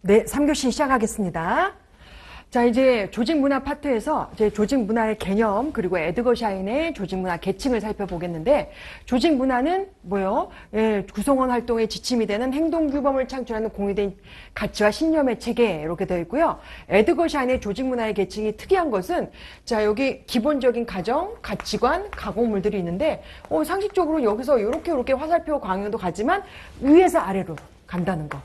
네, 3교시 시작하겠습니다. 자, 이제 조직문화 파트에서 이제 조직문화의 개념 그리고 에드거샤인의 조직문화 계층을 살펴보겠는데, 조직문화는 뭐요? 예, 구성원 활동의 지침이 되는 행동규범을 창출하는 공유된 가치와 신념의 체계, 이렇게 되어 있고요. 에드거샤인의 조직문화의 계층이 특이한 것은, 자, 여기 기본적인 가정, 가치관, 가공물들이 있는데, 상식적으로 여기서 이렇게 화살표 광형도 가지만 위에서 아래로 간다는 거.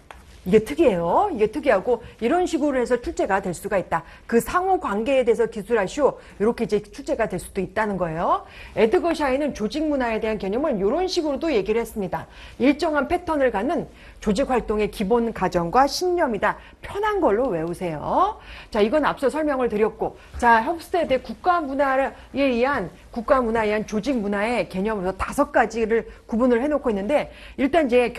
이게 특이해요. 이게 특이하고 이런 식으로 해서 출제가 될 수가 있다. 그 상호 관계에 대해서 기술하시오. 이렇게 이제 출제가 될 수도 있다는 거예요. 에드거샤인은 조직 문화에 대한 개념을 이런 식으로도 얘기를 했습니다. 일정한 패턴을 갖는 조직 활동의 기본 가정과 신념이다. 편한 걸로 외우세요. 자, 이건 앞서 설명을 드렸고, 자, 홉스테드의 국가문화에 의한 조직 문화의 개념으로 5가지를 구분을 해놓고 있는데, 일단 이제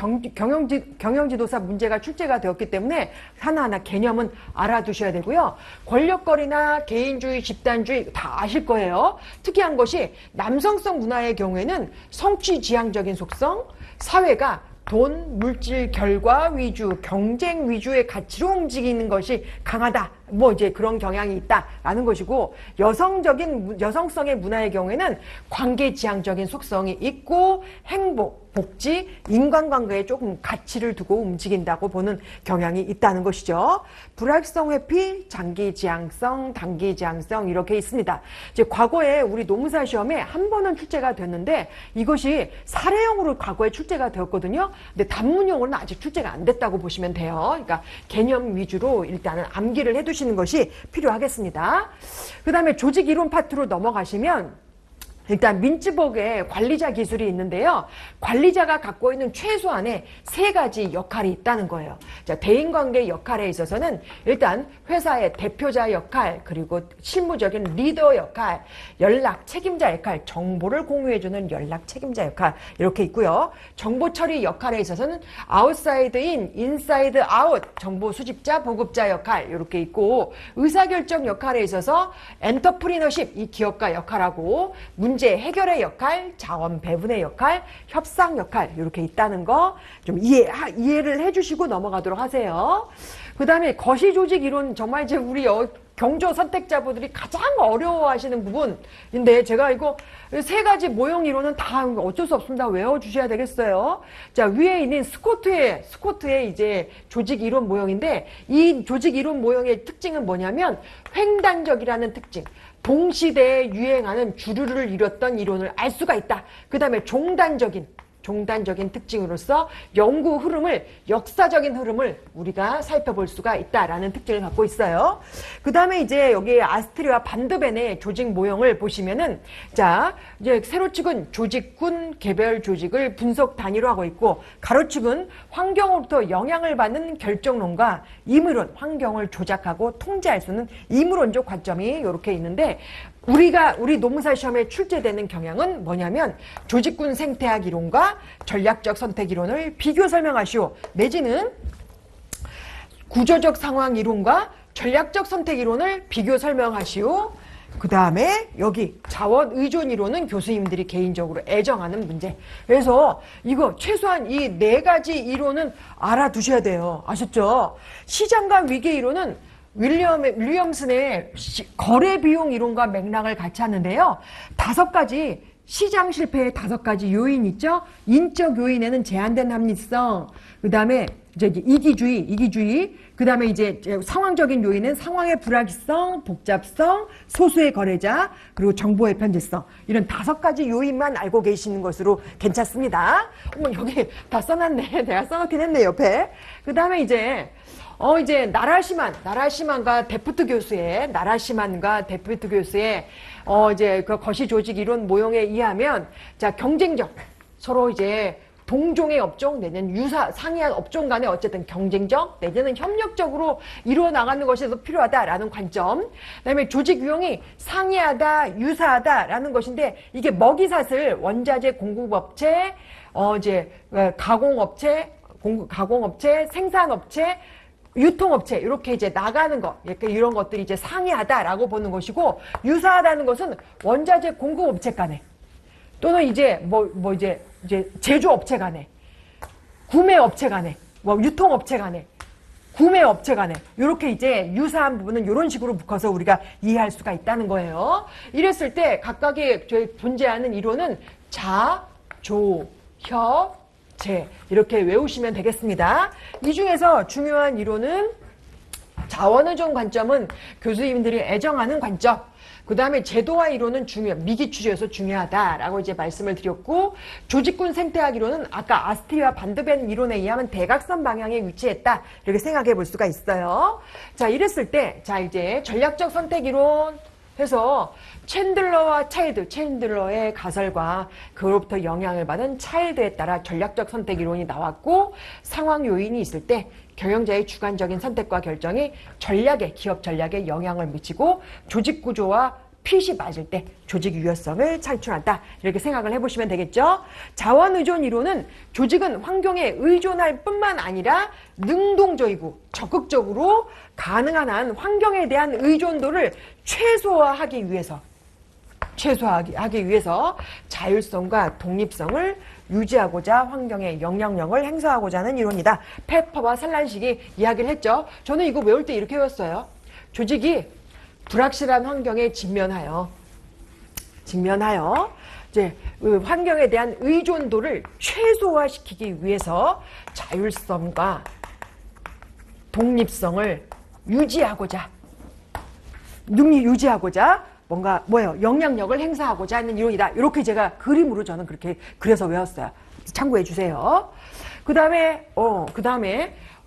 경영지도사 문제가 출제가 되었기 때문에 하나하나 개념은 알아두셔야 되고요. 권력거리나 개인주의, 집단주의 다 아실 거예요. 특이한 것이 남성성 문화의 경우에는 성취지향적인 속성, 사회가 돈, 물질, 결과 위주, 경쟁 위주의 가치로 움직이는 것이 강하다. 뭐 이제 그런 경향이 있다라는 것이고, 여성성의 문화의 경우에는 관계지향적인 속성이 있고, 행복, 복지, 인간관계에 조금 가치를 두고 움직인다고 보는 경향이 있다는 것이죠. 불확성 회피, 장기지향성, 단기지향성 이렇게 있습니다. 이제 과거에 우리 노무사 시험에 한 번은 출제가 됐는데, 이것이 사례형으로 과거에 출제가 되었거든요. 근데 단문형으로는 아직 출제가 안 됐다고 보시면 돼요. 그러니까 개념 위주로 일단은 암기를 해두시는 것이 필요하겠습니다. 그 다음에 조직 이론 파트로 넘어가시면, 일단 민츠버그의 관리자 기술이 있는데요. 관리자가 갖고 있는 최소한의 3가지 역할이 있다는 거예요. 자, 대인관계 역할에 있어서는 일단 회사의 대표자 역할, 그리고 실무적인 리더 역할, 연락 책임자 역할, 정보를 공유해주는 연락 책임자 역할 이렇게 있고요. 정보 처리 역할에 있어서는 아웃사이드 인, 인사이드 아웃, 정보 수집자, 보급자 역할 이렇게 있고, 의사결정 역할에 있어서 엔터프리너십, 이 기업가 역할하고, 문제 해결의 역할, 자원 배분의 역할, 협상 역할 이렇게 있다는 거 좀 이해를 해주시고 넘어가도록 하세요. 그 다음에 거시조직 이론, 정말 이제 우리 경조 선택자분들이 가장 어려워하시는 부분인데, 제가 이거 3가지 모형 이론은 다 어쩔 수 없습니다. 외워주셔야 되겠어요. 자, 위에 있는 스코트의 이제 조직 이론 모형인데, 이 조직 이론 모형의 특징은 뭐냐면 횡단적이라는 특징. 동시대에 유행하는 주류를 이뤘던 이론을 알 수가 있다. 그 다음에 종단적인 특징으로서 연구 흐름을, 역사적인 흐름을 우리가 살펴볼 수가 있다라는 특징을 갖고 있어요. 그 다음에 이제 여기 아스트리와 반드벤의 조직 모형을 보시면은, 자, 이제 세로축은 조직군, 개별 조직을 분석 단위로 하고 있고, 가로축은 환경으로부터 영향을 받는 결정론과 임의론, 환경을 조작하고 통제할 수 있는 임의론적 관점이 이렇게 있는데, 우리 노무사 시험에 출제되는 경향은 뭐냐면, 조직군 생태학 이론과 전략적 선택 이론을 비교 설명하시오. 내지는 구조적 상황 이론과 전략적 선택 이론을 비교 설명하시오. 그 다음에 여기 자원 의존 이론은 교수님들이 개인적으로 애정하는 문제. 그래서 이거 최소한 이 4가지 이론은 알아두셔야 돼요. 아셨죠? 시장과 위기 이론은 윌리엄슨의 거래 비용 이론과 맥락을 같이 하는데요. 5가지, 시장 실패의 5가지 요인 있죠? 인적 요인에는 제한된 합리성, 그 다음에 이제 이기주의, 그 다음에 이제 상황적인 요인은 상황의 불확실성, 복잡성, 소수의 거래자, 그리고 정보의 편제성. 이런 5가지 요인만 알고 계시는 것으로 괜찮습니다. 여기 다 써놨네. 내가 써놓긴 했네, 옆에. 그 다음에 이제 나라시만과 데프트 교수의 이제 그 거시조직 이론 모형에 의하면, 자, 경쟁적, 서로 이제 동종의 업종 내지는 상이한 업종 간에 어쨌든 경쟁적 내지는 협력적으로 이루어 나가는 것이 더 필요하다라는 관점. 그다음에 조직 유형이 상이하다, 유사하다라는 것인데, 이게 먹이사슬, 원자재 공급업체, 가공업체, 생산업체, 유통업체 이렇게 이제 나가는 것, 이런 것들이 이제 상이하다라고 보는 것이고, 유사하다는 것은 원자재 공급업체 간에, 또는 이제 제조업체 간에, 구매업체 간에, 유통업체 간에 구매 업체 간에 이렇게 이제 유사한 부분은 이런 식으로 묶어서 우리가 이해할 수가 있다는 거예요. 이랬을 때 각각의 존재하는 이론은 자, 조, 협, 제 이렇게 외우시면 되겠습니다. 이 중에서 중요한 이론은 자원의존 관점은 교수님들이 애정하는 관점. 그 다음에 제도화 이론은 미기추리여서 중요하다라고 이제 말씀을 드렸고, 조직군 생태학 이론은 아까 아스티와 반드벤 이론에 의하면 대각선 방향에 위치했다. 이렇게 생각해 볼 수가 있어요. 자, 이랬을 때, 자, 이제 전략적 선택 이론 해서 챈들러와 챈들러의 가설과 그로부터 영향을 받은 차일드에 따라 전략적 선택 이론이 나왔고, 상황 요인이 있을 때 경영자의 주관적인 선택과 결정이 기업 전략에 영향을 미치고 조직 구조와 핏이 맞을 때 조직 유연성을 창출한다. 이렇게 생각을 해보시면 되겠죠. 자원 의존 이론은 조직은 환경에 의존할 뿐만 아니라 능동적이고 적극적으로 가능한 한 환경에 대한 의존도를 최소화하기 위해서 자율성과 독립성을 유지하고자 환경에 영향력을 행사하고자 하는 이론이다. 페퍼와 살란식이 이야기를 했죠. 저는 이거 외울 때 이렇게 외웠어요. 조직이 불확실한 환경에 직면하여 이제 환경에 대한 의존도를 최소화시키기 위해서 자율성과 독립성을 유지하고자 영향력을 행사하고자 하는 이론이다. 이렇게 제가 그림으로 저는 그렇게 그려서 외웠어요. 참고해 주세요. 그 다음에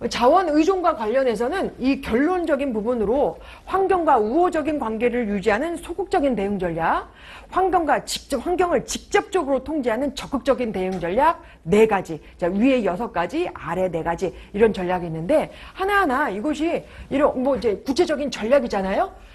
자원 의존과 관련해서는 이 결론적인 부분으로 환경과 우호적인 관계를 유지하는 소극적인 대응 전략, 환경을 직접적으로 통제하는 적극적인 대응 전략 4가지, 자, 위에 6가지, 아래 4가지 이런 전략이 있는데 하나하나 이것이 이제 구체적인 전략이잖아요.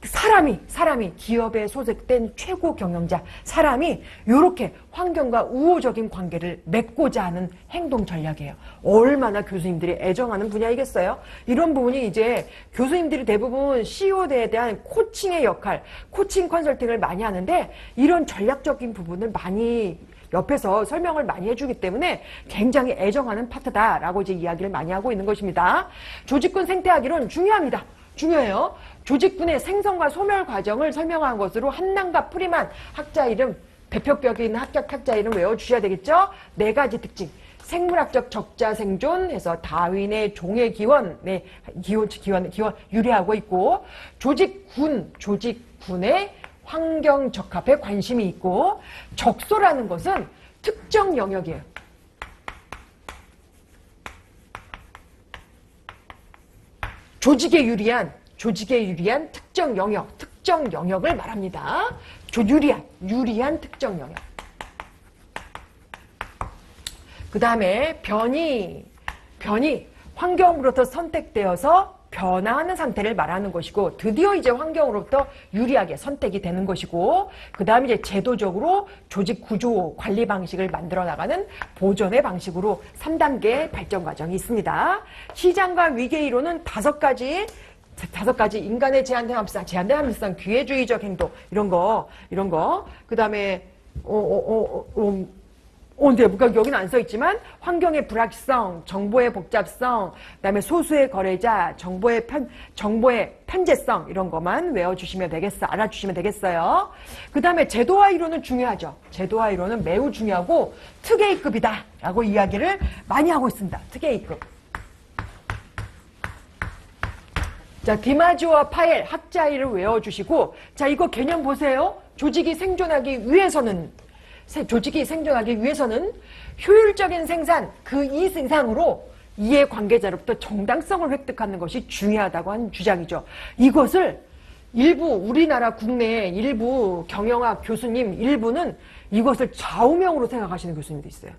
사람이 기업에 소속된 최고 경영자, 사람이 이렇게 환경과 우호적인 관계를 맺고자 하는 행동 전략이에요. 얼마나 교수님들이 애정하는 분야이겠어요? 이런 부분이 이제 교수님들이 대부분 CEO에 대한 코칭의 역할, 코칭 컨설팅을 많이 하는데 이런 전략적인 부분을 많이 옆에서 설명을 많이 해주기 때문에 굉장히 애정하는 파트다라고 이제 이야기를 많이 하고 있는 것입니다. 조직군 생태학 이론 중요해요. 조직군의 생성과 소멸 과정을 설명한 것으로 한남과 프리만 학자 이름, 대표격인 학자 이름 외워주셔야 되겠죠? 4가지 특징. 생물학적 적자 생존해서 다윈의 종의 기원 유래하고 있고, 조직군의 환경 적합에 관심이 있고, 적소라는 것은 특정 영역이에요. 조직에 유리한 특정 영역을 말합니다. 유리한 특정 영역. 그 다음에 변이 환경으로부터 선택되어서 변화하는 상태를 말하는 것이고, 드디어 이제 환경으로부터 유리하게 선택이 되는 것이고, 그 다음에 이제 제도적으로 조직 구조 관리 방식을 만들어 나가는 보존의 방식으로 3단계 발전 과정이 있습니다. 시장과 위계 이론은 5가지 인간의 제한된 합리성, 기회주의적 행동 이런 거. 그 다음에 여기는 안 써있지만 환경의 불확실성, 정보의 복잡성, 그다음에 소수의 거래자, 정보의 편제성 이런 것만 알아주시면 되겠어요. 그 다음에 제도화 이론은 중요하죠. 제도화 이론은 매우 중요하고 특A급이다라고 이야기를 많이 하고 있습니다. 특A급. 자, 디마지오와 파엘 학자이를 외워주시고, 자, 이거 개념 보세요. 조직이 생존하기 위해서는 효율적인 생산, 그 이상으로 이해관계자로부터 정당성을 획득하는 것이 중요하다고 하는 주장이죠. 이것을 우리나라 국내의 일부 경영학 교수님 일부는 이것을 좌우명으로 생각하시는 교수님도 있어요.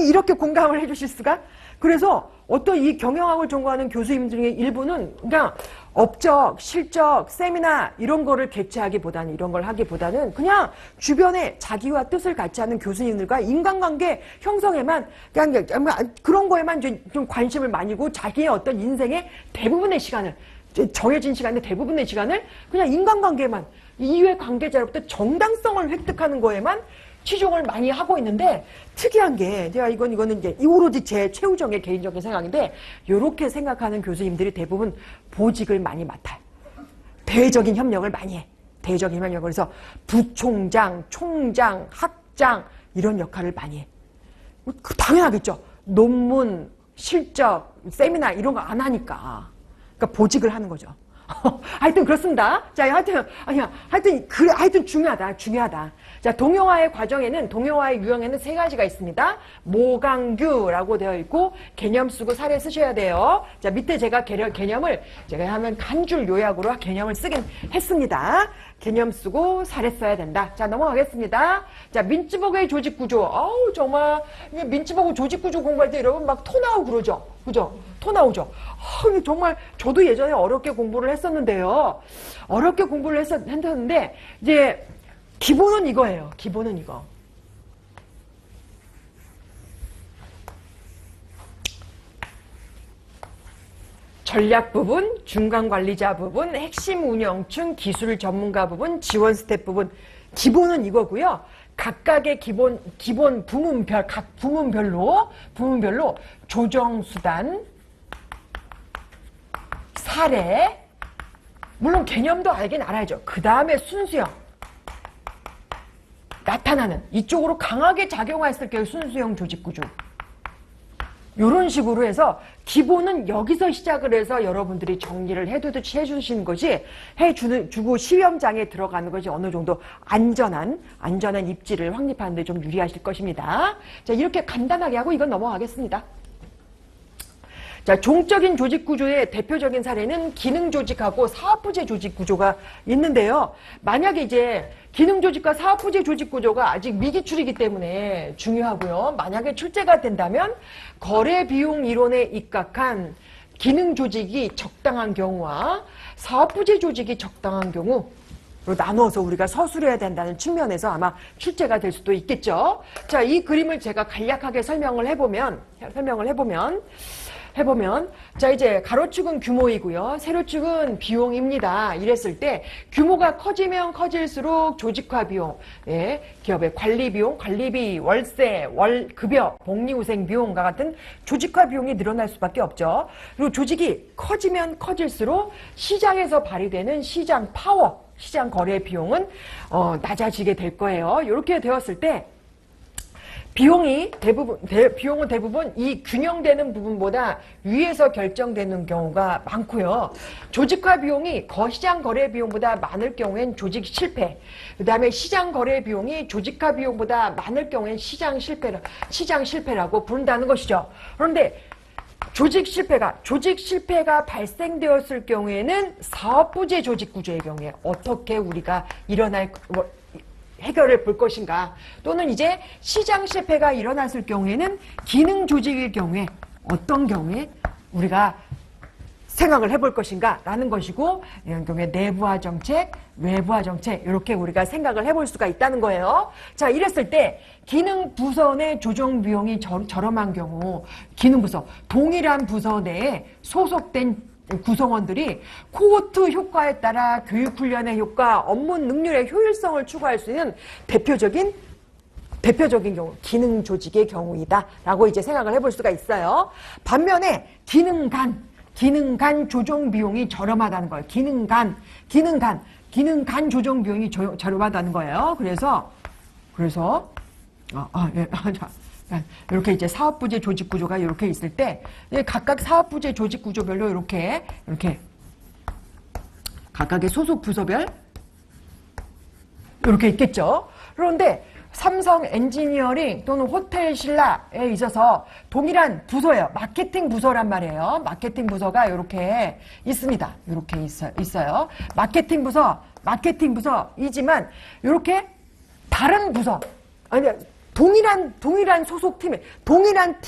이렇게 공감을 해주실 수가? 그래서 어떤 이 경영학을 전공하는 교수님 중에 일부는 그냥 업적, 실적, 세미나 이런 거를 이런 걸 하기보다는 그냥 주변에 자기와 뜻을 같이 하는 교수님들과 인간관계 형성에만 그냥 그런 거에만 좀 관심을 많이 고 자기의 어떤 인생의 대부분의 시간을 정해진 시간의 대부분의 시간을 그냥 인간관계만 이외 관계자로부터 정당성을 획득하는 거에만 치중을 많이 하고 있는데 특이한 게 제가 이거는 이제 오로지 제 최우정의 개인적인 생각인데 이렇게 생각하는 교수님들이 대부분 보직을 많이 맡아요. 대외적인 협력을 많이 해. 대외적인 협력을. 그래서 부총장, 총장, 학장 이런 역할을 많이 해. 당연하겠죠. 논문, 실적, 세미나 이런 거 안 하니까. 그러니까 보직을 하는 거죠. 하여튼 그렇습니다. 자, 하여튼 중요하다. 자, 동요화의 과정에는, 동요화의 유형에는 세 가지가 있습니다. 모강규라고 되어 있고, 개념 쓰고 사례 쓰셔야 돼요. 자, 밑에 제가 개념을, 제가 하면 한 줄 요약으로 개념을 쓰긴 했습니다. 개념 쓰고 사례 써야 된다. 자, 넘어가겠습니다. 자, 민츠버그의 조직구조. 아우, 정말, 민츠버그 조직구조 공부할 때 여러분 막 토 나오고 그러죠? 그죠? 토 나오죠? 정말, 저도 예전에 어렵게 공부를 했었는데요. 어렵게 공부를 했었는데, 이제, 기본은 이거예요. 기본은 이거. 전략 부분, 중간 관리자 부분, 핵심 운영층, 기술 전문가 부분, 지원 스텝 부분. 기본은 이거고요. 각각의 기본 부문별, 각 부문별로 조정 수단, 사례, 물론 개념도 알긴 알아야죠. 그 다음에 순수형. 나타나는, 이쪽으로 강하게 작용했을 경우 순수형 조직구조. 이런 식으로 해서 기본은 여기서 시작을 해서 여러분들이 정리를 해주시는 것이 해주고 시험장에 들어가는 것이 어느 정도 안전한 입지를 확립하는 데 좀 유리하실 것입니다. 자, 이렇게 간단하게 하고 이건 넘어가겠습니다. 자, 종적인 조직 구조의 대표적인 사례는 기능 조직하고 사업 부재 조직 구조가 있는데요. 만약에 이제 기능 조직과 사업 부재 조직 구조가 아직 미기출이기 때문에 중요하고요. 만약에 출제가 된다면 거래 비용 이론에 입각한 기능 조직이 적당한 경우와 사업 부재 조직이 적당한 경우로 나눠서 우리가 서술해야 된다는 측면에서 아마 출제가 될 수도 있겠죠. 자, 이 그림을 제가 간략하게 설명을 해보면 자, 이제 가로축은 규모이고요. 세로축은 비용입니다. 이랬을 때 규모가 커지면 커질수록 조직화 비용, 예, 기업의 관리 비용, 관리비, 월세, 월급여, 복리후생 비용과 같은 조직화 비용이 늘어날 수밖에 없죠. 그리고 조직이 커지면 커질수록 시장에서 발휘되는 시장 파워, 시장 거래 비용은 낮아지게 될 거예요. 이렇게 되었을 때 비용은 대부분 이 균형되는 부분보다 위에서 결정되는 경우가 많고요. 조직화 비용이 거시장 거래 비용보다 많을 경우엔 조직 실패. 그 다음에 시장 거래 비용이 조직화 비용보다 많을 경우엔 시장 실패라고 부른다는 것이죠. 그런데 조직 실패가 발생되었을 경우에는 사업 부재 조직 구조의 경우에 어떻게 우리가 해결을 볼 것인가, 또는 이제 시장 실패가 일어났을 경우에는 기능 조직일 경우에 어떤 경우에 우리가 생각을 해볼 것인가 라는 것이고, 이런 경우에 내부화 정책, 외부화 정책 이렇게 우리가 생각을 해볼 수가 있다는 거예요. 자, 이랬을 때 기능 부서 내 조정 비용이 저렴한 경우, 기능 부서, 동일한 부서 내에 소속된 구성원들이 코호트 효과에 따라 교육훈련의 효과, 업무 능률의 효율성을 추구할 수 있는 대표적인 경우, 기능 조직의 경우이다 라고 이제 생각을 해볼 수가 있어요. 반면에 기능 간 조정 비용이 저렴하다는 거예요. 기능 간 조정 비용이 저렴하다는 거예요. 그래서 이렇게 이제 사업 부재 조직 구조가 이렇게 있을 때 각각 사업 부재 조직 구조별로 이렇게 각각의 소속 부서별 이렇게 있겠죠. 그런데 삼성 엔지니어링 또는 호텔 신라에 있어서 동일한 부서예요. 마케팅 부서란 말이에요. 마케팅 부서가 이렇게 있습니다. 이렇게 있어요. 마케팅 부서이지만 이렇게 다른 부서, 아니 동일한 소속팀에, 동일한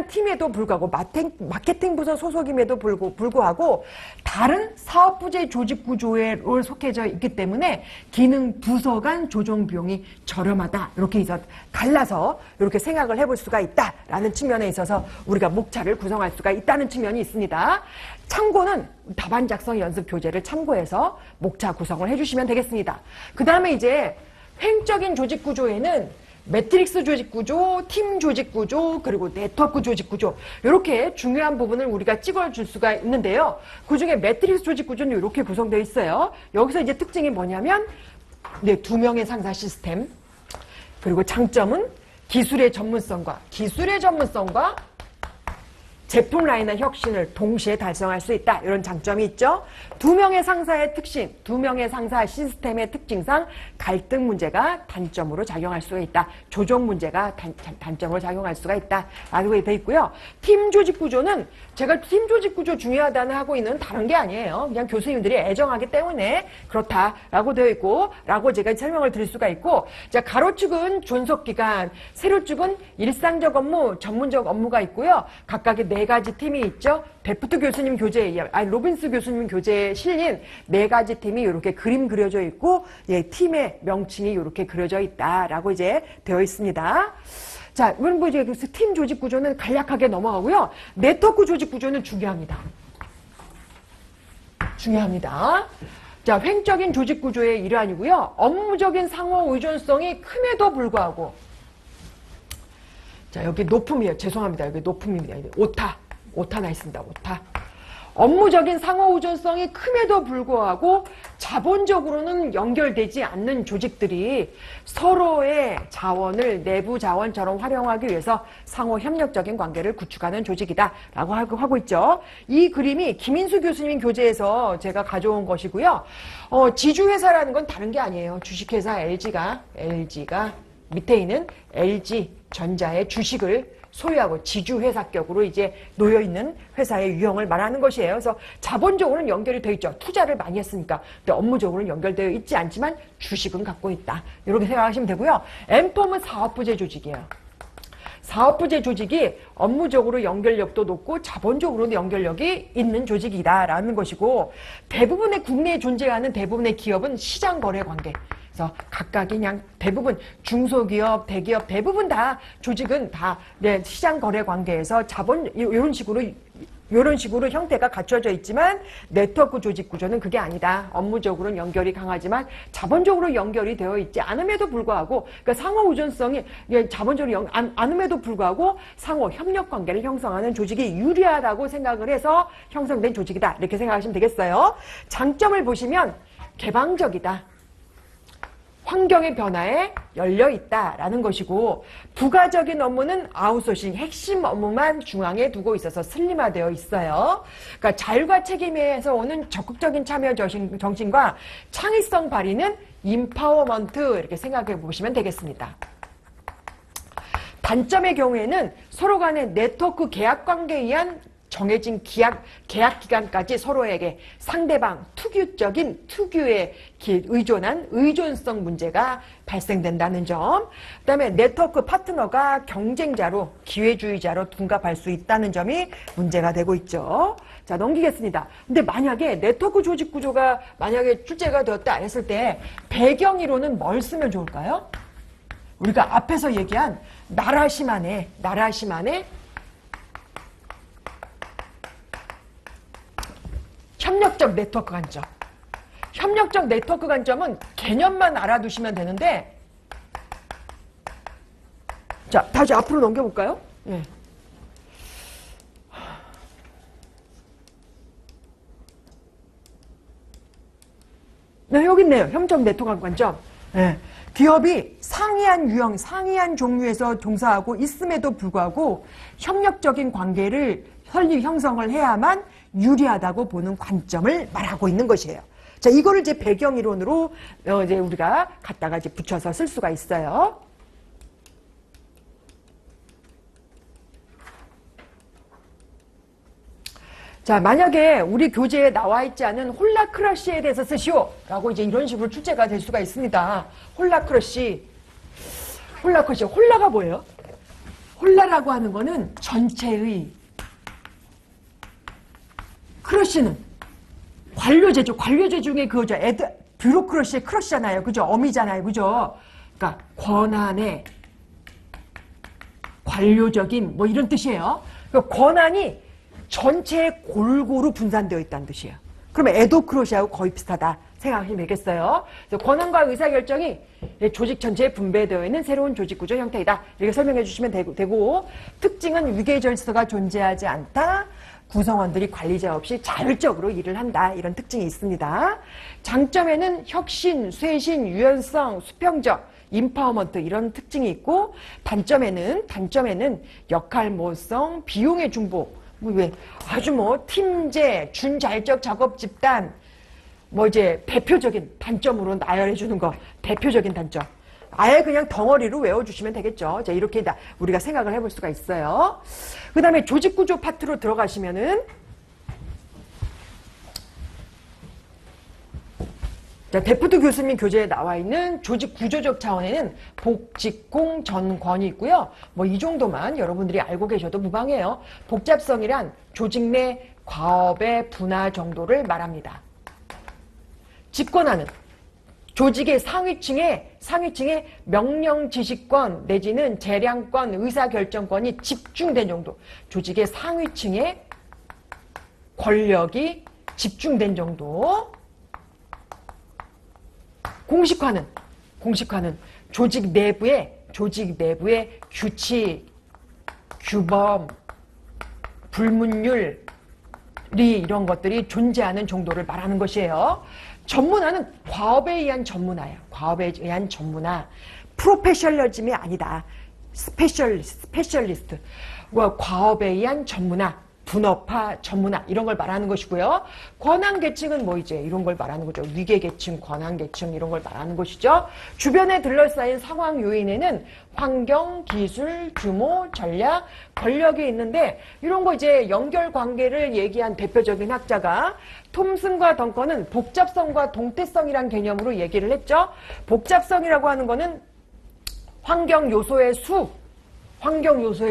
팀에도 불구하고, 마케팅 부서 소속임에도 불구하고, 다른 사업 부재 조직 구조에 속해져 있기 때문에, 기능 부서 간 조정 비용이 저렴하다. 이렇게 갈라서, 이렇게 생각을 해볼 수가 있다라는 측면에 있어서, 우리가 목차를 구성할 수가 있다는 측면이 있습니다. 참고는 답안 작성 연습 교재를 참고해서 목차 구성을 해주시면 되겠습니다. 그 다음에 이제, 횡적인 조직 구조에는 매트릭스 조직 구조, 팀 조직 구조, 그리고 네트워크 조직 구조 이렇게 중요한 부분을 우리가 찍어줄 수가 있는데요. 그중에 매트릭스 조직 구조는 이렇게 구성되어 있어요. 여기서 이제 특징이 뭐냐면 네, 2명의 상사 시스템 그리고 장점은 기술의 전문성과 제품 라인의 혁신을 동시에 달성할 수 있다. 이런 장점이 있죠. 2명의 상사의 특性, 2명의 상사 시스템의 특징상 갈등 문제가 단점으로 작용할 수가 있다. 조정 문제가 단점으로 작용할 수가 있다. 라고 되어 있고요. 팀 조직 구조는 제가 팀 조직 구조 중요하다는 하고 있는 다른 게 아니에요. 그냥 교수님들이 애정하기 때문에 그렇다라고 되어 있고 라고 제가 설명을 드릴 수가 있고 자 가로축은 존속기간, 세로축은 일상적 업무, 전문적 업무가 있고요. 각각의 4가지 팀이 있죠. 데프트 교수님 교재에, 로빈스 교수님 교재에 실린 4가지 팀이 이렇게 그림 그려져 있고, 예, 팀의 명칭이 이렇게 그려져 있다라고 이제 되어 있습니다. 자, 이번 이제 팀 조직 구조는 간략하게 넘어가고요. 네트워크 조직 구조는 중요합니다. 자, 횡적인 조직 구조의 일환이고요. 업무적인 상호 의존성이 큼에도 불구하고, 자, 여기 높음이에요. 죄송합니다. 여기 높음입니다. 오타 나 있습니다. 오타. 업무적인 상호 의존성이 큼에도 불구하고 자본적으로는 연결되지 않는 조직들이 서로의 자원을 내부 자원처럼 활용하기 위해서 상호 협력적인 관계를 구축하는 조직이다라고 하고 있죠. 이 그림이 김인수 교수님 교재에서 제가 가져온 것이고요. 지주회사라는 건 다른 게 아니에요. 주식회사 LG가 밑에 있는 LG전자의 주식을 소유하고 지주회사격으로 이제 놓여있는 회사의 유형을 말하는 것이에요. 그래서 자본적으로는 연결이 되어 있죠. 투자를 많이 했으니까. 근데 업무적으로는 연결되어 있지 않지만 주식은 갖고 있다. 이렇게 생각하시면 되고요. 엠펌은 사업부재 조직이에요. 사업부재 조직이 업무적으로 연결력도 높고 자본적으로도 연결력이 있는 조직이다라는 것이고 대부분의 국내에 존재하는 대부분의 기업은 시장 거래 관계. 그래서 각각이 그냥 대부분 중소기업, 대기업 대부분 다 조직은 다 네, 시장 거래 관계에서 자본 이런 식으로 형태가 갖춰져 있지만 네트워크 조직 구조는 그게 아니다. 업무적으로는 연결이 강하지만 자본적으로 연결이 되어 있지 않음에도 불구하고 그러니까 상호 의존성이 자본적으로 않음에도 불구하고 상호 협력 관계를 형성하는 조직이 유리하다고 생각을 해서 형성된 조직이다. 이렇게 생각하시면 되겠어요. 장점을 보시면 개방적이다. 환경의 변화에 열려있다라는 것이고 부가적인 업무는 아웃소싱, 핵심 업무만 중앙에 두고 있어서 슬림화되어 있어요. 그러니까 자율과 책임에서 오는 적극적인 참여 정신과 창의성 발휘는 임파워먼트 이렇게 생각해 보시면 되겠습니다. 단점의 경우에는 서로 간의 네트워크 계약 관계에 의한 정해진 계약 기간까지 서로에게 상대방 특유에 의존한 의존성 문제가 발생된다는 점. 그다음에 네트워크 파트너가 경쟁자로 기회주의자로 둔갑할 수 있다는 점이 문제가 되고 있죠. 자, 넘기겠습니다. 근데 만약에 네트워크 조직 구조가 만약에 출제가 되었다 했을 때 배경이론은 뭘 쓰면 좋을까요? 우리가 앞에서 얘기한 나라시만의 협력적 네트워크 관점. 협력적 네트워크 관점은 개념만 알아두시면 되는데 자, 다시 앞으로 넘겨볼까요? 예. 네, 여기 있네요. 협력적 네트워크 관점. 예. 기업이 상이한 종류에서 종사하고 있음에도 불구하고 협력적인 관계를 형성을 해야만 유리하다고 보는 관점을 말하고 있는 것이에요. 자, 이거를 이제 배경이론으로 이제 우리가 갖다가 이제 붙여서 쓸 수가 있어요. 자, 만약에 우리 교재에 나와 있지 않은 홀라크러쉬에 대해서 쓰시오 라고 이제 이런 식으로 출제가 될 수가 있습니다. 홀라크러쉬. 홀라가 뭐예요? 홀라라고 하는 거는 전체의, 크러쉬는 관료제죠. 관료제 중에 그거죠. 뷰로크러쉬의 크러쉬잖아요. 그죠? 어미잖아요. 그죠? 그러니까 권한의 관료적인 뭐 이런 뜻이에요. 그러니까 권한이 전체에 골고루 분산되어 있다는 뜻이에요. 그러면 에도크러쉬하고 거의 비슷하다 생각하시면 되겠어요. 그래서 권한과 의사결정이 조직 전체에 분배되어 있는 새로운 조직 구조 형태이다. 이렇게 설명해 주시면 되고, 특징은 위계 질서가 존재하지 않다. 구성원들이 관리자 없이 자율적으로 일을 한다. 이런 특징이 있습니다. 장점에는 혁신, 쇄신, 유연성, 수평적, 인파워먼트 이런 특징이 있고, 단점에는 역할 모호성, 비용의 중복, 아주 팀제, 준자율적 작업 집단, 이제 대표적인 단점으로 나열해 주는 거, 대표적인 단점. 아예 그냥 덩어리로 외워주시면 되겠죠. 자, 이렇게 우리가 생각을 해볼 수가 있어요. 그 다음에 조직구조 파트로 들어가시면은, 자, 데프트 교수님 교재에 나와 있는 조직 구조적 차원에는 복직공 전권이 있고요. 이 정도만 여러분들이 알고 계셔도 무방해요. 복잡성이란 조직 내 과업의 분화 정도를 말합니다. 집권하는 조직의 상위층에 명령 지시권 내지는 재량권, 의사결정권이 집중된 정도. 조직의 상위층에 권력이 집중된 정도. 공식화는 조직 내부의 규칙, 규범, 불문율, 이런 것들이 존재하는 정도를 말하는 것이에요. 전문화는 과업에 의한 전문화야. 과업에 의한 전문화. 프로페셔널즘이 아니다. 스페셜리스트. 과업에 의한 전문화. 분업화, 전문화 이런 걸 말하는 것이고요. 권한계층은 이제 이런 걸 말하는 거죠. 위계계층, 권한계층 이런 걸 말하는 것이죠. 주변에 둘러싸인 상황 요인에는 환경, 기술, 규모, 전략, 권력이 있는데 이런 거 이제 연결관계를 얘기한 대표적인 학자가 톰슨과 덩컨은 복잡성과 동태성이란 개념으로 얘기를 했죠. 복잡성이라고 하는 거는 환경 요소의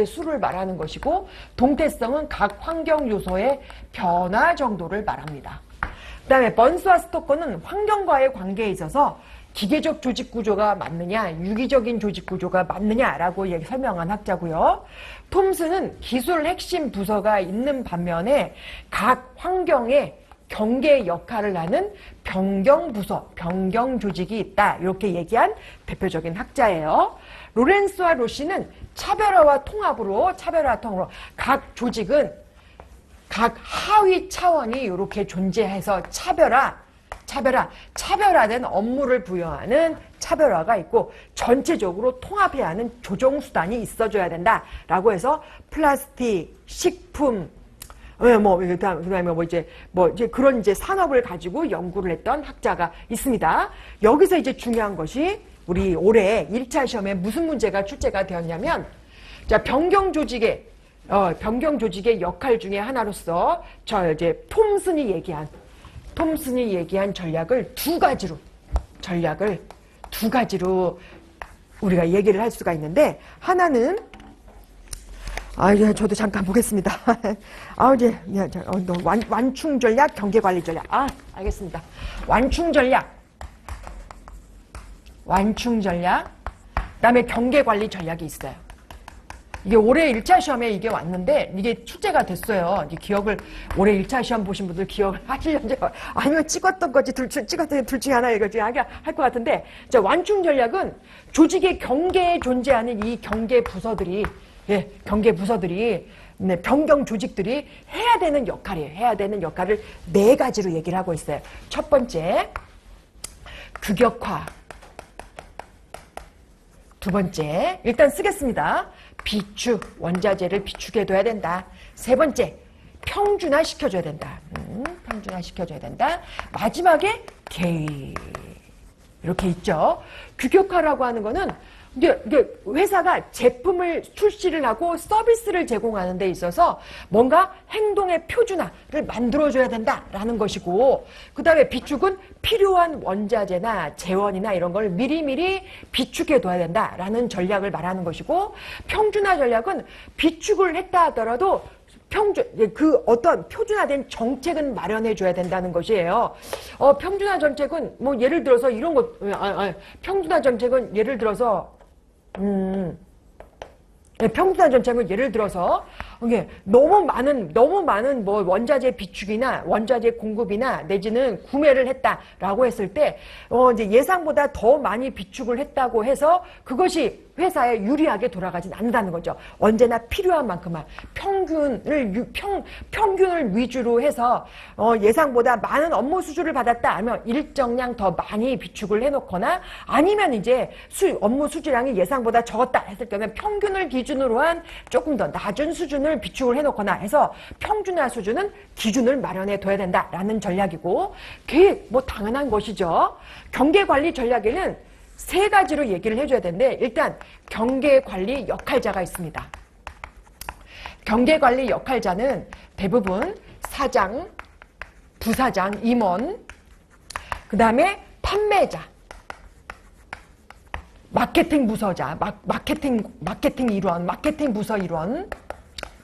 수를 말하는 것이고, 동태성은 각 환경 요소의 변화 정도를 말합니다. 그 다음에 번스와 스토커는 환경과의 관계에 있어서 기계적 조직 구조가 맞느냐, 유기적인 조직 구조가 맞느냐라고 설명한 학자고요. 톰슨은 기술 핵심 부서가 있는 반면에 각 환경에 경계 역할을 하는 변경 부서, 변경 조직이 있다. 이렇게 얘기한 대표적인 학자예요. 로렌스와 로시는 차별화와 통합으로 각 조직은 각 하위 차원이 이렇게 존재해서 차별화된 업무를 부여하는 차별화가 있고 전체적으로 통합해야 하는 조정수단이 있어줘야 된다라고 해서 플라스틱, 식품, 그다음에 이제 그런 산업을 가지고 연구를 했던 학자가 있습니다. 여기서 이제 중요한 것이 우리 올해 1차 시험에 무슨 문제가 출제가 되었냐면, 자, 변경 조직의 역할 중에 하나로서 톰슨이 얘기한 전략을 두 가지로 우리가 얘기를 할 수가 있는데, 하나는 저도 잠깐 보겠습니다. 완충 전략, 경계 관리 전략. 알겠습니다. 완충 전략, 그다음에 경계 관리 전략이 있어요. 이게 올해 1차 시험에 이게 왔는데 이게 출제가 됐어요. 이 기억을 올해 1차 시험 보신 분들 기억을 하시려는지 아니면 찍었던 거지 둘 중에 하나 이거 할 것 같은데, 자, 완충 전략은 조직의 경계에 존재하는 이 경계 부서들이 변경 조직들이 해야 되는 역할이에요. 해야 되는 역할을 4가지로 얘기를 하고 있어요. 첫 번째, 규격화. 두 번째, 일단 쓰겠습니다. 비축, 원자재를 비축해둬야 된다. 세 번째, 평준화 시켜줘야 된다. 마지막에 개의. 이렇게 있죠. 규격화라고 하는 거는 이게 회사가 제품을 출시를 하고 서비스를 제공하는 데 있어서 뭔가 행동의 표준화를 만들어줘야 된다라는 것이고, 그 다음에 비축은 필요한 원자재나 재원이나 이런 걸 미리미리 비축해둬야 된다라는 전략을 말하는 것이고, 평준화 전략은 비축을 했다 하더라도 어떤 표준화된 정책은 마련해줘야 된다는 것이에요. 평준화 정책은 예를 들어서 이런 것, 평준화 정책은 예를 들어서 이게 너무 많은 뭐 원자재 비축이나 원자재 공급이나 내지는 구매를 했다라고 했을 때, 이제 예상보다 더 많이 비축을 했다고 해서 그것이 회사에 유리하게 돌아가진 않는다는 거죠. 언제나 필요한 만큼만 평균을 위주로 해서 예상보다 많은 업무 수주를 받았다 하면 일정량 더 많이 비축을 해놓거나, 아니면 이제 업무 수주량이 예상보다 적었다 했을 때는 평균을 기준으로 한 조금 더 낮은 수준을 비축을 해놓거나 해서 평준화 수준은 기준을 마련해 둬야 된다라는 전략이고, 그게 뭐 당연한 것이죠. 경계관리 전략에는 세 가지로 얘기를 해줘야 되는데, 일단 경계관리 역할자가 있습니다. 경계관리 역할자는 대부분 사장, 부사장, 임원, 그 다음에 판매자, 마케팅 부서자, 마케팅 일원, 마케팅 부서 일원,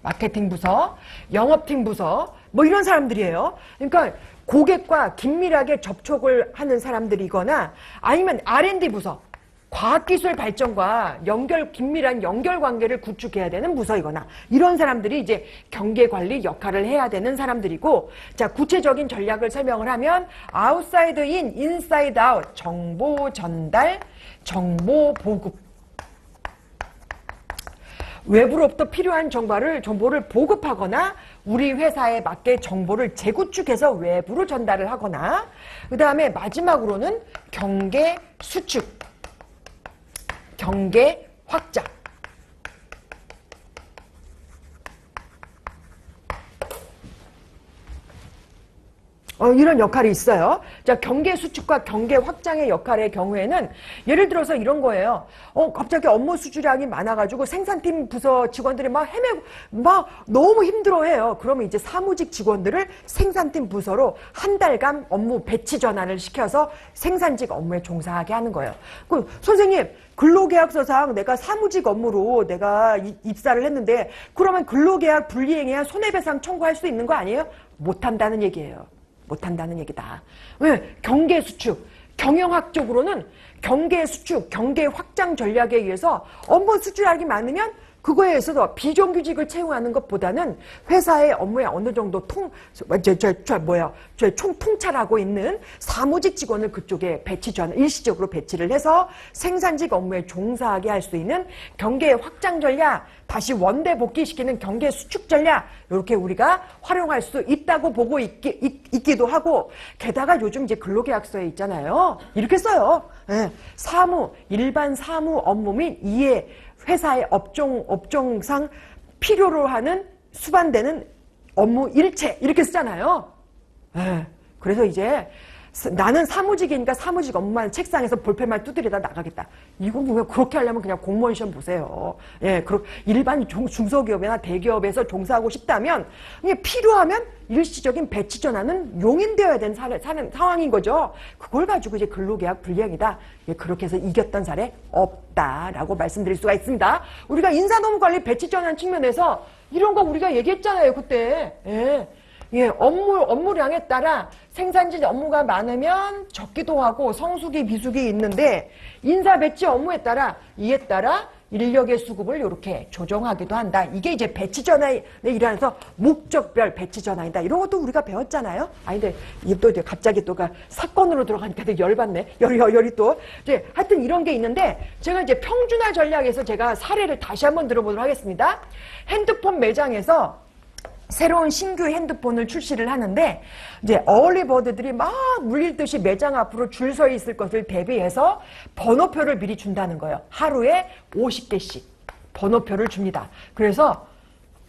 마케팅 부서, 영업팀 부서, 뭐 이런 사람들이에요. 그러니까 고객과 긴밀하게 접촉을 하는 사람들이거나, 아니면 R&D 부서, 과학기술 발전과 긴밀한 연결 관계를 구축해야 되는 부서이거나, 이런 사람들이 이제 경계관리 역할을 해야 되는 사람들이고, 자, 구체적인 전략을 설명을 하면 아웃사이드 인, 인사이드 아웃, 정보 전달, 정보 보급, 외부로부터 필요한 정보를 보급하거나 우리 회사에 맞게 정보를 재구축해서 외부로 전달을 하거나, 그 다음에 마지막으로는 경계 수축, 경계 확장. 이런 역할이 있어요. 자, 경계 수축과 경계 확장의 역할의 경우에는 예를 들어서 이런 거예요. 갑자기 업무 수주량이 많아가지고 생산팀 부서 직원들이 막 너무 힘들어해요. 그러면 이제 사무직 직원들을 생산팀 부서로 한 달간 업무 배치 전환을 시켜서 생산직 업무에 종사하게 하는 거예요. 선생님, 근로계약서상 내가 사무직 업무로 내가 입사를 했는데, 그러면 근로계약 불이행해야 손해배상 청구할 수 있는 거 아니에요? 못한다는 얘기예요. 못한다는 얘기다. 왜? 경계 수축. 경영학적으로는 경계 수축, 경계 확장 전략에 의해서 업무 수주량이 많으면 그거에 의해서 비정규직을 채용하는 것보다는 회사의 업무에 어느 정도 통찰하고 있는 사무직 직원을 그쪽에 일시적으로 배치를 해서 생산직 업무에 종사하게 할 수 있는 경계 확장 전략, 다시 원대 복귀시키는 경계 수축 전략, 이렇게 우리가 활용할 수 있다고 보고 있기도 하고, 게다가 요즘 이제 근로계약서에 있잖아요. 이렇게 써요. 네. 일반 사무 업무 및 이해 회사의 업종상 필요로 하는 수반되는 업무 일체, 이렇게 쓰잖아요. 네. 그래서 이제 나는 사무직이니까 사무직 업무만 책상에서 볼펜만 두드리다 나가겠다. 이거 보면 그렇게 하려면 그냥 공무원 시험 보세요. 예, 일반 중소기업이나 대기업에서 종사하고 싶다면 필요하면 일시적인 배치 전환은 용인되어야 되는 상황인 거죠. 그걸 가지고 이제 근로계약 불이행이다, 예, 그렇게 해서 이겼던 사례 없다라고 말씀드릴 수가 있습니다. 우리가 인사노무관리 배치 전환 측면에서 이런 거 우리가 얘기했잖아요, 그때. 예, 업무량에 따라 생산직 업무가 많으면 적기도 하고 성수기, 비수기 있는데, 인사 배치 업무에 따라 이에 따라 인력의 수급을 이렇게 조정하기도 한다. 이게 이제 배치 전환에 일환해서 목적별 배치 전환이다. 이런 것도 우리가 배웠잖아요. 근데 이게 또 갑자기 사건으로 들어가니까 되게 열받네. 열이 또. 이제 하여튼 이런 게 있는데, 제가 이제 평준화 전략에서 제가 사례를 다시 한번 들어보도록 하겠습니다. 핸드폰 매장에서 새로운 신규 핸드폰을 출시를 하는데, 이제 어울리버드들이 막 물릴듯이 매장 앞으로 줄 서 있을 것을 대비해서 번호표를 미리 준다는 거예요. 하루에 50개씩 번호표를 줍니다. 그래서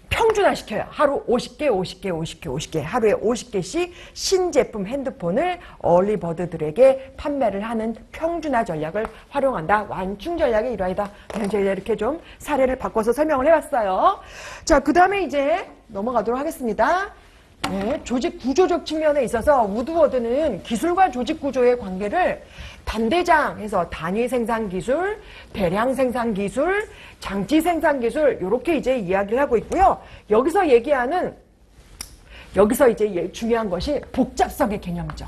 평준화시켜요. 하루 50개 하루에 50개씩 신제품 핸드폰을 어울리버드들에게 판매를 하는 평준화 전략을 활용한다. 완충 전략의 일환이다. 제가 이렇게 좀 사례를 바꿔서 설명을 해봤어요. 자, 그 다음에 이제 넘어가도록 하겠습니다. 네, 조직 구조적 측면에 있어서 우드워드는 기술과 조직 구조의 관계를 단대장해서 단위 생산 기술, 대량 생산 기술, 장치 생산 기술, 이렇게 이제 이야기를 하고 있고요. 여기서 이제 중요한 것이 복잡성의 개념이죠.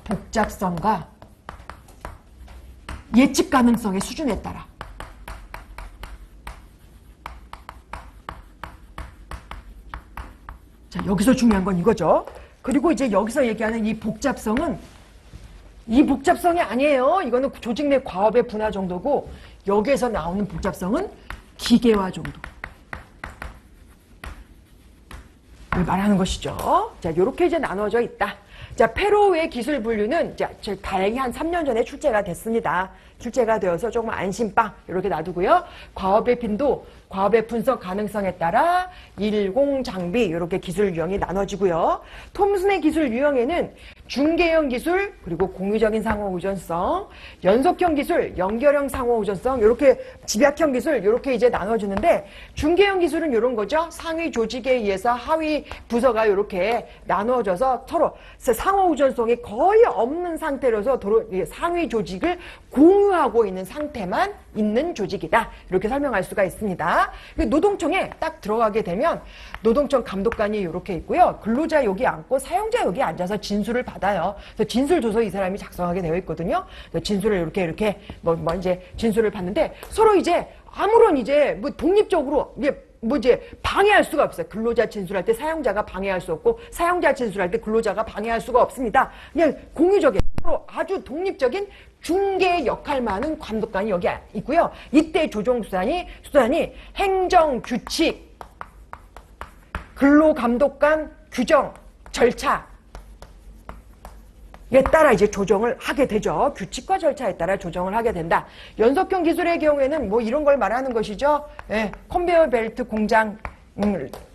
복잡성과 예측 가능성의 수준에 따라 자, 여기서 중요한 건 이거죠. 그리고 이제 여기서 얘기하는 이 복잡성은 이 복잡성이 아니에요. 이거는 조직 내 과업의 분화 정도고 여기에서 나오는 복잡성은 기계화 정도. 말하는 것이죠. 자, 요렇게 이제 나눠져 있다. 자, 페로우의 기술 분류는 다행히 한 3년 전에 출제가 됐습니다. 출제가 되어서 조금 안심빵 이렇게 놔두고요. 과업의 빈도, 과업의 분석 가능성에 따라 일공 장비 이렇게 기술 유형이 나눠지고요. 톰슨의 기술 유형에는 중개형 기술 그리고 공유적인 상호 의존성, 연속형 기술, 연결형 상호 의존성 이렇게 집약형 기술 이렇게 이제 나눠주는데 중개형 기술은 이런 거죠. 상위 조직에 의해서 하위 부서가 이렇게 나눠져서 서로 상호 의존성이 거의 없는 상태로서 상위 조직을 공유하고 있는 상태만 있는 조직이다. 이렇게 설명할 수가 있습니다. 노동청에 딱 들어가게 되면 노동청 감독관이 이렇게 있고요. 근로자 여기 앉고 사용자 여기 앉아서 진술을 받아요. 그래서 진술 조서 이 사람이 작성하게 되어 있거든요. 진술을 이렇게 이제 진술을 받는데 서로 이제 아무런 이제 뭐 독립적으로 이제 방해할 수가 없어요. 근로자 진술할 때 사용자가 방해할 수 없고 사용자 진술할 때 근로자가 방해할 수가 없습니다. 그냥 공유적인 서로 아주 독립적인 중개 역할만 하는 감독관이 여기 있고요. 이때 조정수단이 행정 규칙, 근로감독관 규정 절차에 따라 이제 조정을 하게 되죠. 규칙과 절차에 따라 조정을 하게 된다. 연속형 기술의 경우에는 뭐 이런 걸 말하는 것이죠. 예, 컨베이어 벨트 공장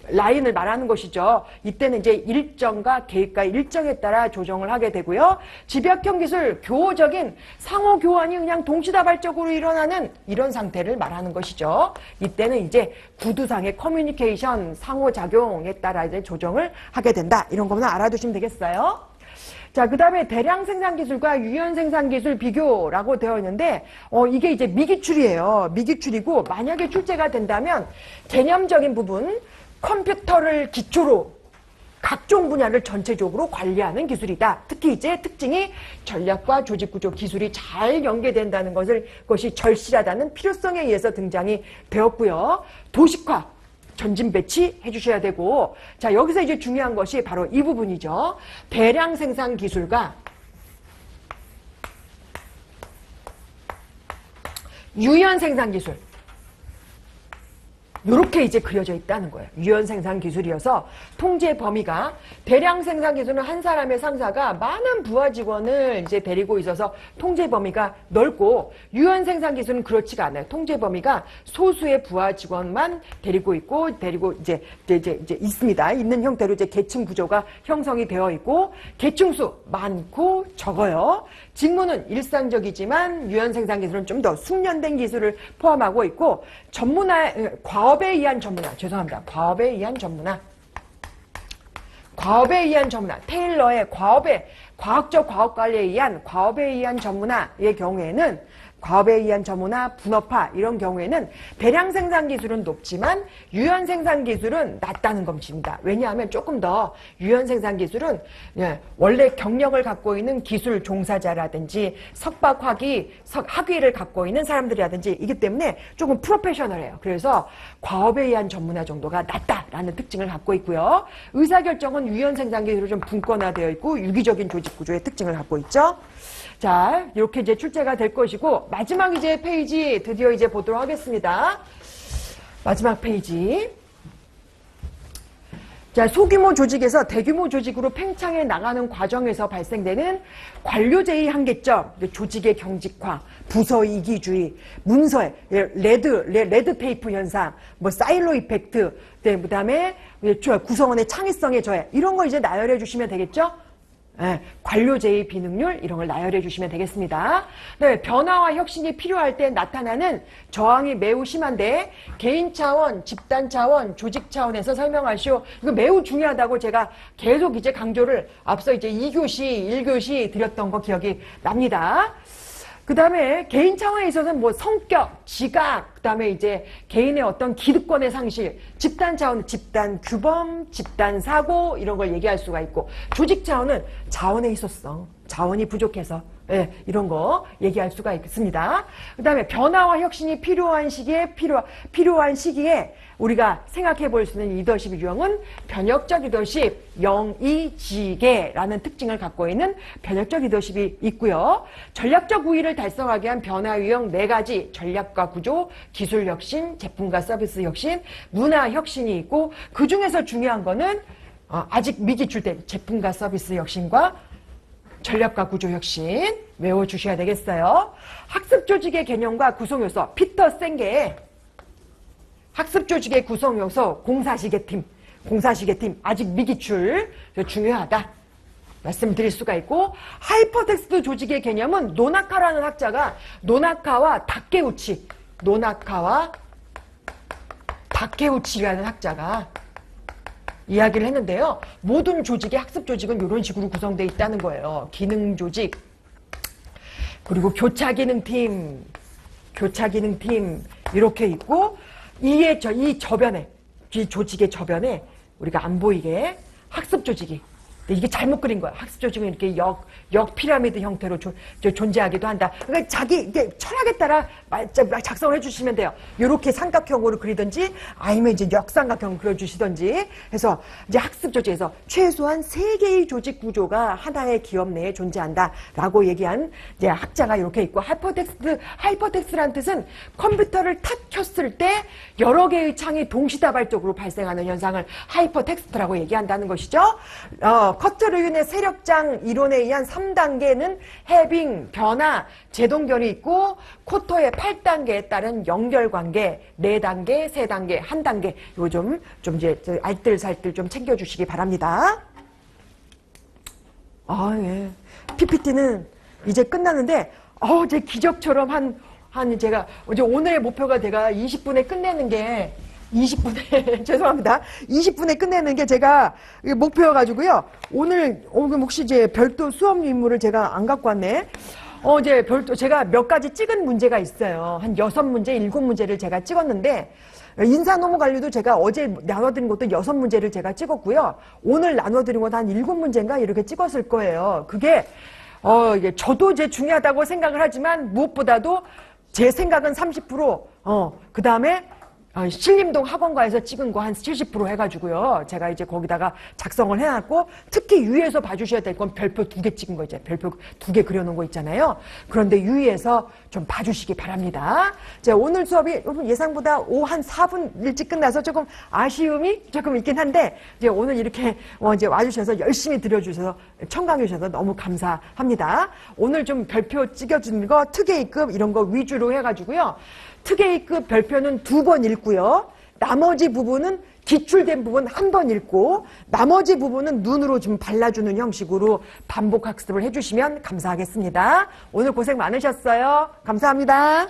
라인을 말하는 것이죠. 이때는 이제 일정과 계획과 일정에 따라 조정을 하게 되고요. 집약형 기술, 교호적인 상호 교환이 그냥 동시다발적으로 일어나는 이런 상태를 말하는 것이죠. 이때는 이제 구두상의 커뮤니케이션, 상호작용에 따라 이제 조정을 하게 된다. 이런 것만 알아두시면 되겠어요. 자, 그 다음에 대량 생산 기술과 유연 생산 기술 비교라고 되어 있는데, 이게 이제 미기출이에요. 미기출이고, 만약에 출제가 된다면, 개념적인 부분, 컴퓨터를 기초로 각종 분야를 전체적으로 관리하는 기술이다. 특히 이제 특징이 전략과 조직구조 기술이 잘 연계된다는 것이 절실하다는 필요성에 의해서 등장이 되었고요. 도식화. 전진 배치 해주셔야 되고, 자, 여기서 이제 중요한 것이 바로 이 부분이죠. 대량 생산 기술과 유연 생산 기술. 이렇게 이제 그려져 있다는 거예요. 유연 생산 기술이어서 통제 범위가 대량 생산 기술은 한 사람의 상사가 많은 부하 직원을 이제 데리고 있어서 통제 범위가 넓고 유연 생산 기술은 그렇지가 않아요. 통제 범위가 소수의 부하 직원만 데리고 이제 있습니다. 있는 형태로 이제 계층 구조가 형성이 되어 있고 계층수 많고 적어요. 직무는 일상적이지만 유연 생산 기술은 좀 더 숙련된 기술을 포함하고 있고 과업에 의한 전문화, 테일러의 과학적 과업 관리에 의한 과업에 의한 전문화의 경우에는 과업에 의한 전문화, 분업화 이런 경우에는 대량 생산 기술은 높지만 유연 생산 기술은 낮다는 것입니다. 왜냐하면 조금 더 유연 생산 기술은 원래 경력을 갖고 있는 기술 종사자라든지 학위를 갖고 있는 사람들이라든지 이기 때문에 조금 프로페셔널해요. 그래서 과업에 의한 전문화 정도가 낮다라는 특징을 갖고 있고요. 의사결정은 유연 생산 기술로 좀 분권화되어 있고 유기적인 조직 구조의 특징을 갖고 있죠. 자, 이렇게 이제 출제가 될 것이고, 마지막 이제 페이지 드디어 이제 보도록 하겠습니다. 마지막 페이지. 자, 소규모 조직에서 대규모 조직으로 팽창해 나가는 과정에서 발생되는 관료제의 한계점, 조직의 경직화, 부서 이기주의, 문서의 레드 테이프 현상, 사일로 이펙트, 그다음에 구성원의 창의성의 저해, 이런 거 이제 나열해 주시면 되겠죠? 관료제의 비능률 이런 걸 나열해 주시면 되겠습니다. 네, 변화와 혁신이 필요할 때 나타나는 저항이 매우 심한데 개인 차원, 집단 차원, 조직 차원에서 설명하시오. 이거 매우 중요하다고 제가 계속 이제 강조를 앞서 이제 2교시, 1교시 드렸던 거 기억이 납니다. 그 다음에 개인 차원에 있어서는 성격, 지각, 그 다음에 이제 개인의 어떤 기득권의 상실, 집단 차원은 집단 규범, 집단 사고 이런 걸 얘기할 수가 있고 조직 차원은 자원의 희소성, 자원이 부족해서 예, 이런 거 얘기할 수가 있습니다. 그 다음에 변화와 혁신이 필요한 시기에 우리가 생각해 볼 수 있는 리더십 유형은 변혁적 리더십, 영의지계라는 특징을 갖고 있는 변혁적 리더십이 있고요. 전략적 우위를 달성하기 위한 변화 유형 4가지, 전략과 구조, 기술 혁신, 제품과 서비스 혁신, 문화 혁신이 있고, 그 중에서 중요한 거는 아직 미기출된 제품과 서비스 혁신과 전략과 구조 혁신 외워주셔야 되겠어요. 학습 조직의 개념과 구성 요소, 피터 생게의 학습 조직의 구성 요소, 공사시계팀 아직 미기출 중요하다 말씀드릴 수가 있고, 하이퍼텍스트 조직의 개념은 노나카라는 학자가 노나카와 다케우치라는 학자가 이야기를 했는데요. 모든 조직의 학습 조직은 이런 식으로 구성되어 있다는 거예요. 기능 조직, 그리고 교차 기능팀 이렇게 있고, 이 조직의 저변에 우리가 안 보이게 학습 조직이, 이게 잘못 그린 거야. 학습 조직은 이렇게 역 피라미드 형태로 존재하기도 한다. 그러니까 이게 철학에 따라 작성을 해주시면 돼요. 이렇게 삼각형으로 그리든지 아니면 이제 역삼각형으로 그려주시든지 해서 이제 학습 조직에서 최소한 3개의 조직 구조가 하나의 기업 내에 존재한다라고 얘기한 이제 학자가 이렇게 있고, 하이퍼텍스트라는 뜻은 컴퓨터를 탁 켰을 때 여러 개의 창이 동시다발적으로 발생하는 현상을 하이퍼텍스트라고 얘기한다는 것이죠. 커트르윤의 세력장 이론에 의한 3단계는 해빙, 변화, 재동결이 있고, 코터의 8단계에 따른 연결관계, 4단계, 3단계, 1단계, 요 좀 이제 알뜰살뜰 좀 챙겨주시기 바랍니다. 예. PPT는 이제 끝나는데, 제 기적처럼 제가, 이제 오늘의 목표가 제가 20분에 끝내는 게, 20분에 죄송합니다. 20분에 끝내는 게 제가 목표여가지고요. 오늘 혹시 이제 별도 수업 임무를 제가 안 갖고 왔네. 이제 제가 몇 가지 찍은 문제가 있어요. 한 6문제, 7문제를 제가 찍었는데, 인사노무 관리도 제가 어제 나눠드린 것도 6문제를 제가 찍었고요. 오늘 나눠드린 것도 한 7문제인가 이렇게 찍었을 거예요. 그게 이게 저도 이제 중요하다고 생각을 하지만, 무엇보다도 제 생각은 30%, 그 다음에 신림동 학원가에서 찍은 거 한 70% 해가지고요. 제가 이제 거기다가 작성을 해놨고, 특히 유의해서 봐주셔야 될 건 별표 2개 찍은 거 있잖아요. 별표 2개 그려놓은 거 있잖아요. 그런데 유의해서 좀 봐주시기 바랍니다. 자, 오늘 수업이 예상보다 한 4분 일찍 끝나서 조금 아쉬움이 조금 있긴 한데, 이제 오늘 이렇게 이제 와주셔서 열심히 들어주셔서 청강해 주셔서 너무 감사합니다. 오늘 좀 별표 찍어주는 거, 특A급 이런 거 위주로 해가지고요. 특A급 별표는 2번 읽고요. 나머지 부분은 기출된 부분 한 번 읽고, 나머지 부분은 눈으로 좀 발라주는 형식으로 반복 학습을 해주시면 감사하겠습니다. 오늘 고생 많으셨어요. 감사합니다.